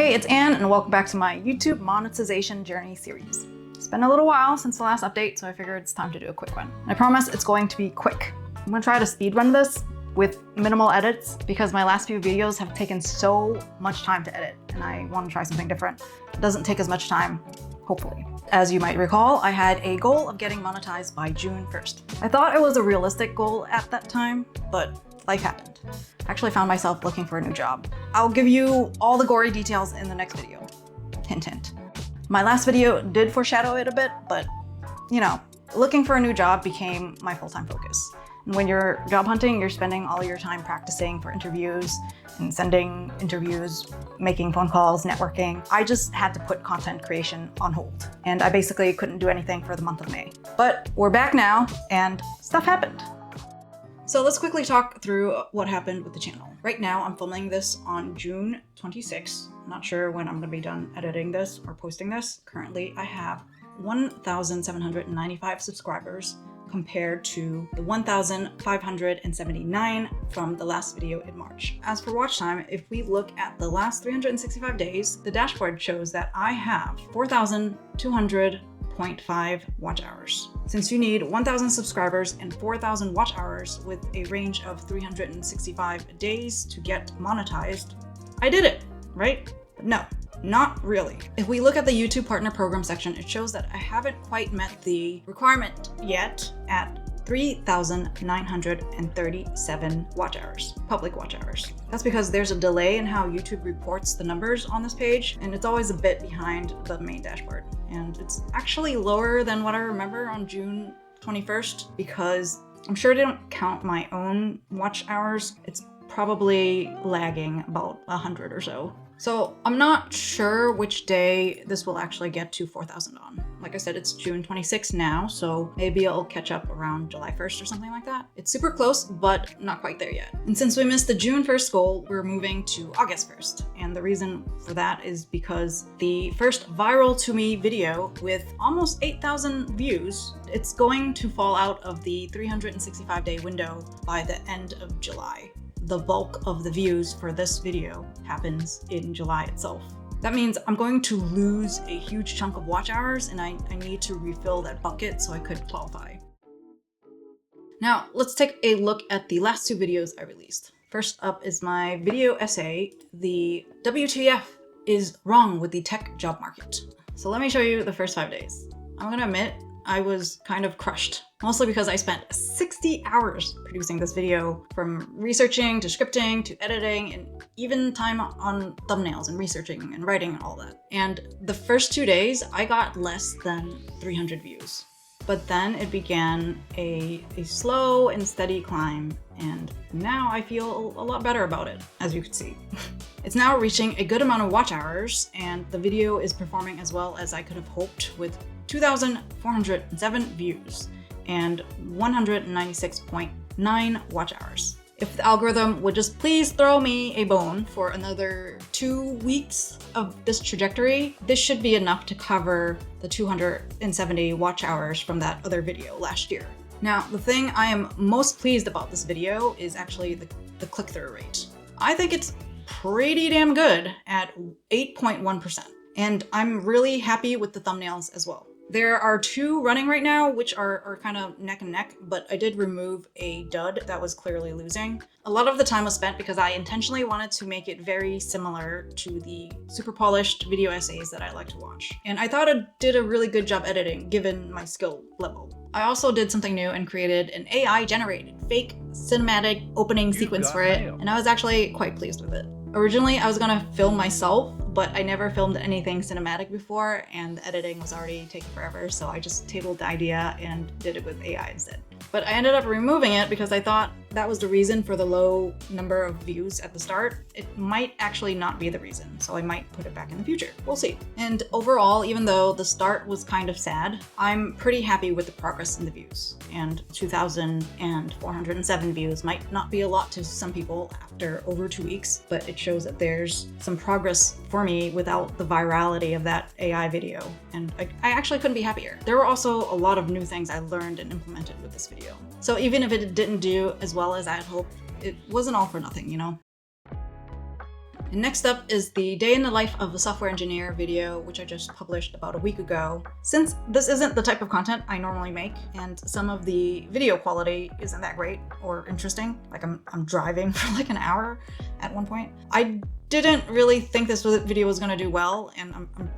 Hey, it's Anne, and welcome back to my YouTube monetization journey series. It's been a little while since the last update, so I figured it's time to do a quick one. I promise it's going to be quick. I'm gonna try to speedrun this with minimal edits because my last few videos have taken so much time to edit, and I want to try something different. It doesn't take as much time, hopefully. As you might recall, I had a goal of getting monetized by June 1st. I thought it was a realistic goal at that time, but life happened. I actually found myself looking for a new job. I'll give you all the gory details in the next video. Hint, hint. My last video did foreshadow it a bit, but you know, looking for a new job became my full-time focus. And when you're job hunting, you're spending all your time practicing for interviews and sending interviews, making phone calls, networking. I just had to put content creation on hold. And I basically couldn't do anything for the month of May. But we're back now and stuff happened. So let's quickly talk through what happened with the channel. Right now, I'm filming this on June 26th. I'm not sure when I'm gonna be done editing this or posting this. Currently, I have 1,795 subscribers compared to the 1,579 from the last video in March. As for watch time, if we look at the last 365 days, the dashboard shows that I have 4,200.5 watch hours. Since you need 1,000 subscribers and 4,000 watch hours with a range of 365 days to get monetized, I did it, right? No, not really. If we look at the YouTube Partner Program section, it shows that I haven't quite met the requirement yet at 3,937 watch hours, public watch hours. That's because there's a delay in how YouTube reports the numbers on this page, and it's always a bit behind the main dashboard. And it's actually lower than what I remember on June 21st because I'm sure they don't count my own watch hours. It's probably lagging about 100 or so. So I'm not sure which day this will actually get to 4,000 on. Like I said, it's June 26th now, so maybe it'll catch up around July 1st or something like that. It's super close, but not quite there yet. And since we missed the June 1st goal, we're moving to August 1st. And the reason for that is because the first viral to me video with almost 8,000 views, it's going to fall out of the 365-day window by the end of July. The bulk of the views for this video happens in July itself. That means I'm going to lose a huge chunk of watch hours, and I need to refill that bucket so I could qualify. Now, let's take a look at the last two videos I released. First up is my video essay, The WTF is Wrong with the Tech Job Market. So let me show you the first 5 days. I'm gonna admit, I was kind of crushed, mostly because I spent 60 hours producing this video, from researching to scripting to editing, and even time on thumbnails and researching and writing and all that. And the first 2 days, I got less than 300 views. But then it began a slow and steady climb, and now I feel a lot better about it, as you can see. It's now reaching a good amount of watch hours, and the video is performing as well as I could have hoped with 2,407 views and 196.9 watch hours. If the algorithm would just please throw me a bone for another 2 weeks of this trajectory, this should be enough to cover the 270 watch hours from that other video last year. Now, the thing I am most pleased about this video is actually the click-through rate. I think it's pretty damn good at 8.1%. And I'm really happy with the thumbnails as well. There are 2 running right now, which are kind of neck and neck, but I did remove a dud that was clearly losing. A lot of the time was spent because I intentionally wanted to make it very similar to the super polished video essays that I like to watch. And I thought I did a really good job editing, given my skill level. I also did something new and created an AI-generated fake cinematic opening sequence for it, and I was actually quite pleased with it. Originally, I was gonna film myself, but I never filmed anything cinematic before, and the editing was already taking forever, so I just tabled the idea and did it with AI instead. But I ended up removing it because I thought that was the reason for the low number of views at the start. It might actually not be the reason, so I might put it back in the future. We'll see. And overall, even though the start was kind of sad, I'm pretty happy with the progress in the views. And 2,407 views might not be a lot to some people after over 2 weeks, but it shows that there's some progress for me without the virality of that AI video. And I actually couldn't be happier. There were also a lot of new things I learned and implemented with this video. So even if it didn't do as well as I had hoped, it wasn't all for nothing, you know? And next up is the day in the life of a software engineer video, which I just published about a week ago. Since this isn't the type of content I normally make, and some of the video quality isn't that great or interesting, like I'm driving for like an hour at one point, I didn't really think this video was gonna do well, and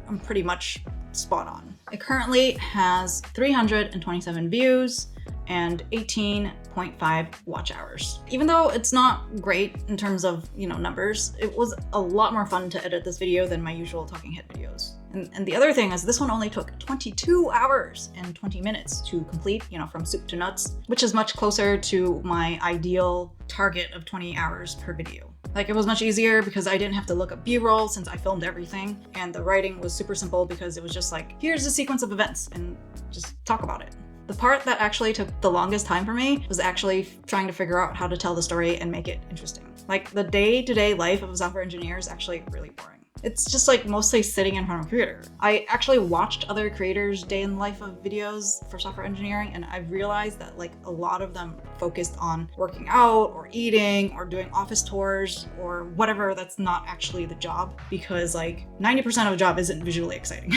I'm pretty much spot on. It currently has 327 views and 18.5 watch hours. Even though it's not great in terms of, numbers, it was a lot more fun to edit this video than my usual talking head videos. And the other thing is this one only took 22 hours and 20 minutes to complete, from soup to nuts, which is much closer to my ideal target of 20 hours per video. Like, it was much easier because I didn't have to look up B-roll since I filmed everything, and the writing was super simple because it was just like, here's a sequence of events and just talk about it. The part that actually took the longest time for me was actually trying to figure out how to tell the story and make it interesting. Like, the day-to-day life of a software engineer is actually really boring. It's just like mostly sitting in front of a computer. I actually watched other creators' day in the life of videos for software engineering, and I realized that like a lot of them focused on working out or eating or doing office tours or whatever that's not actually the job, because like 90% of a job isn't visually exciting.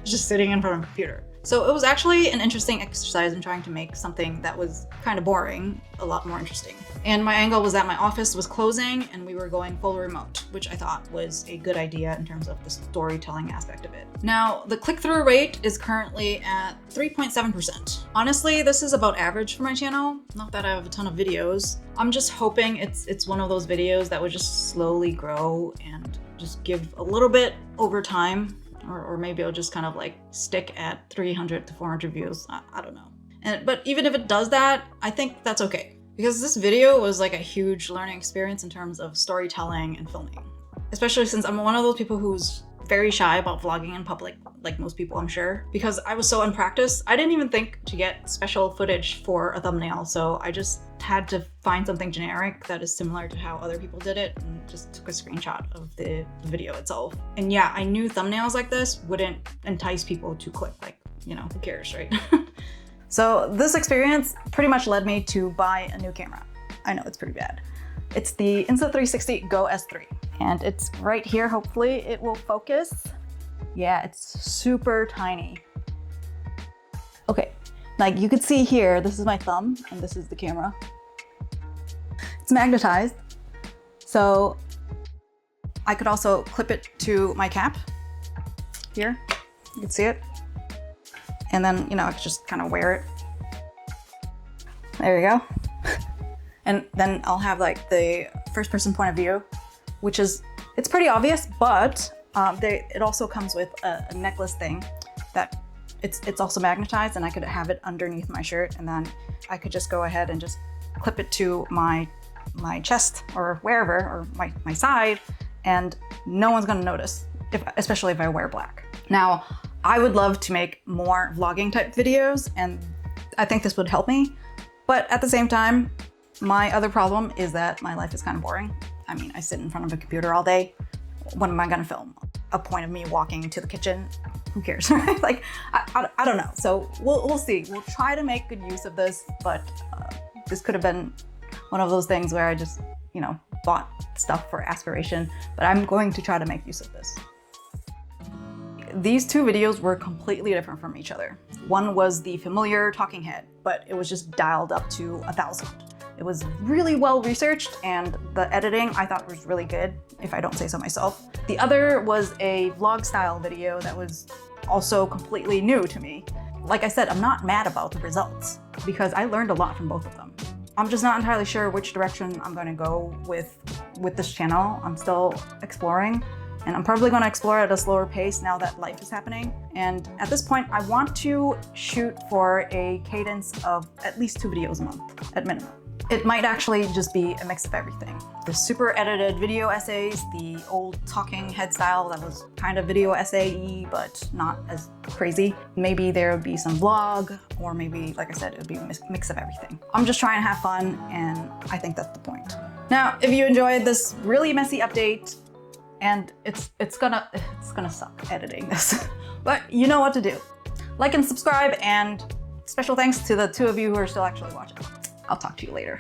It's just sitting in front of a computer. So it was actually an interesting exercise in trying to make something that was kind of boring a lot more interesting. And my angle was that my office was closing and we were going full remote, which I thought was a good idea in terms of the storytelling aspect of it. Now, the click-through rate is currently at 3.7%. Honestly, this is about average for my channel. Not that I have a ton of videos. I'm just hoping it's one of those videos that would just slowly grow and just give a little bit over time. Or maybe I'll just kind of like stick at 300 to 400 views. I don't know. But even if it does that, I think that's okay. Because this video was like a huge learning experience in terms of storytelling and filming. Especially since I'm one of those people who's very shy about vlogging in public, like most people I'm sure. Because I was so unpracticed, I didn't even think to get special footage for a thumbnail. So I just had to find something generic that is similar to how other people did it and just took a screenshot of the video itself. And yeah, I knew thumbnails like this wouldn't entice people to click, like, who cares, right? So this experience pretty much led me to buy a new camera. I know it's pretty bad. It's the Insta360 Go S3, and it's right here. Hopefully it will focus. Yeah, it's super tiny. Okay, like you could see here, this is my thumb and this is the camera. It's magnetized, so I could also clip it to my cap here. You can see it. And then, I could just kind of wear it. There you go. And then I'll have like the first person point of view, which is, it's pretty obvious, but it also comes with a necklace thing that it's also magnetized, and I could have it underneath my shirt, and then I could just go ahead and just clip it to my chest or wherever, or my side, and no one's gonna notice, especially if I wear black. Now, I would love to make more vlogging type videos, and I think this would help me, but at the same time, my other problem is that my life is kind of boring. I mean, I sit in front of a computer all day. When am I gonna film? A point of me walking to the kitchen? Who cares, right? Like, I don't know. So we'll see. We'll try to make good use of this, but this could have been one of those things where I just, bought stuff for aspiration, but I'm going to try to make use of this. These two videos were completely different from each other. One was the familiar talking head, but it was just dialed up to 1,000. It was really well researched, and the editing I thought was really good, if I don't say so myself. The other was a vlog style video that was also completely new to me. Like I said, I'm not mad about the results because I learned a lot from both of them. I'm just not entirely sure which direction I'm going to go with this channel. I'm still exploring, and I'm probably going to explore at a slower pace now that life is happening. And at this point, I want to shoot for a cadence of at least 2 videos a month at minimum. It might actually just be a mix of everything. The super edited video essays, the old talking head style that was kind of video essay-y, but not as crazy. Maybe there would be some vlog, or maybe, like I said, it would be a mix of everything. I'm just trying to have fun, and I think that's the point. Now, if you enjoyed this really messy update, and it's gonna suck editing this, but you know what to do. Like and subscribe, and special thanks to the 2 of you who are still actually watching. I'll talk to you later.